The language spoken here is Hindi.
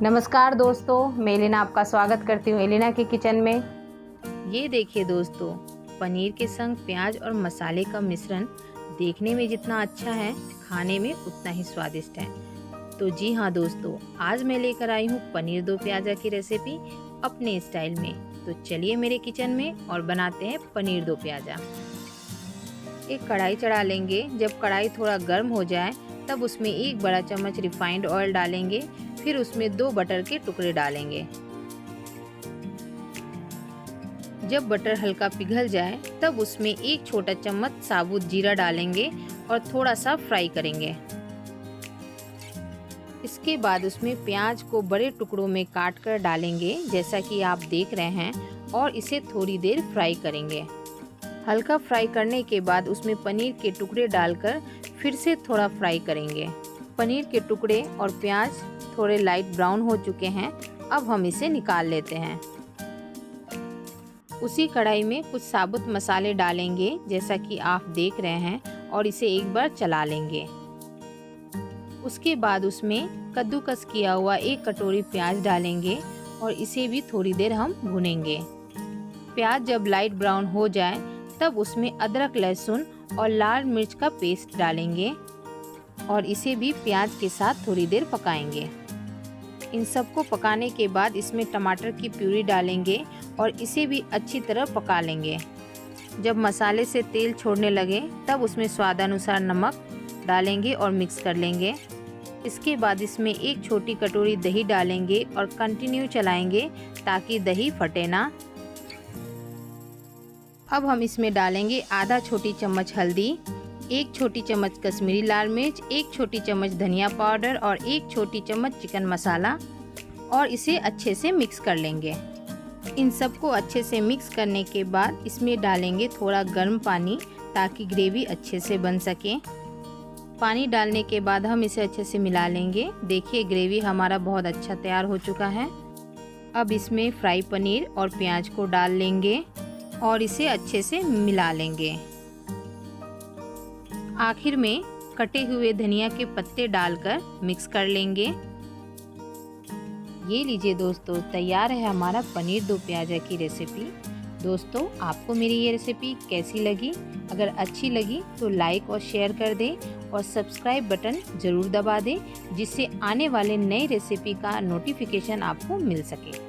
नमस्कार दोस्तों, मैं एलिना आपका स्वागत करती हूँ एलिना के किचन में। ये देखिए दोस्तों, पनीर के संग प्याज और मसाले का मिश्रण देखने में जितना अच्छा है, खाने में उतना ही स्वादिष्ट है। तो जी हाँ दोस्तों, आज मैं लेकर आई हूँ पनीर दो प्याजा की रेसिपी अपने स्टाइल में। तो चलिए मेरे किचन में और बनाते हैं पनीर दो प्याजा। एक कढ़ाई चढ़ा लेंगे। जब कढ़ाई थोड़ा गर्म हो जाए तब उसमें एक बड़ा चम्मच रिफाइंड ऑयल डालेंगे। फिर उसमें 2 बटर के टुकड़े डालेंगे। जब बटर हल्का पिघल जाए तब उसमें 1 छोटा चम्मच साबुत जीरा डालेंगे और थोड़ा सा फ्राई करेंगे। इसके बाद उसमें प्याज को बड़े टुकड़ों में काट कर डालेंगे, जैसा कि आप देख रहे हैं, और इसे थोड़ी देर फ्राई करेंगे। हल्का फ्राई करने के बाद उसमें पनीर के टुकड़े डालकर फिर से थोड़ा फ्राई करेंगे। पनीर के टुकड़े और प्याज थोड़े लाइट ब्राउन हो चुके हैं। अब हम इसे निकाल लेते हैं। उसी कढ़ाई में कुछ साबुत मसाले डालेंगे, जैसा कि आप देख रहे हैं, और इसे एक बार चला लेंगे। उसके बाद उसमें कद्दूकस किया हुआ 1 कटोरी प्याज डालेंगे और इसे भी थोड़ी देर हम भूनेंगे। प्याज जब लाइट ब्राउन हो जाए तब उसमें अदरक, लहसुन और लाल मिर्च का पेस्ट डालेंगे और इसे भी प्याज के साथ थोड़ी देर पकाएंगे। इन सबको पकाने के बाद इसमें टमाटर की प्यूरी डालेंगे और इसे भी अच्छी तरह पका लेंगे। जब मसाले से तेल छोड़ने लगे तब उसमें स्वादानुसार नमक डालेंगे और मिक्स कर लेंगे। इसके बाद इसमें 1 छोटी कटोरी दही डालेंगे और कंटिन्यू चलाएंगे ताकि दही फटे ना। अब हम इसमें डालेंगे आधा छोटी चम्मच हल्दी, 1 छोटी चम्मच कश्मीरी लाल मिर्च, 1 छोटी चम्मच धनिया पाउडर और 1 छोटी चम्मच चिकन मसाला, और इसे अच्छे से मिक्स कर लेंगे। इन सबको अच्छे से मिक्स करने के बाद इसमें डालेंगे थोड़ा गर्म पानी ताकि ग्रेवी अच्छे से बन सके। पानी डालने के बाद हम इसे अच्छे से मिला लेंगे। देखिए ग्रेवी हमारा बहुत अच्छा तैयार हो चुका है। अब इसमें फ्राई पनीर और प्याज को डाल लेंगे और इसे अच्छे से मिला लेंगे। आखिर में कटे हुए धनिया के पत्ते डालकर मिक्स कर लेंगे। ये लीजिए दोस्तों, तैयार है हमारा पनीर दो प्याजा की रेसिपी। दोस्तों, आपको मेरी ये रेसिपी कैसी लगी? अगर अच्छी लगी तो लाइक और शेयर कर दें और सब्सक्राइब बटन ज़रूर दबा दें, जिससे आने वाले नई रेसिपी का नोटिफिकेशन आपको मिल सके।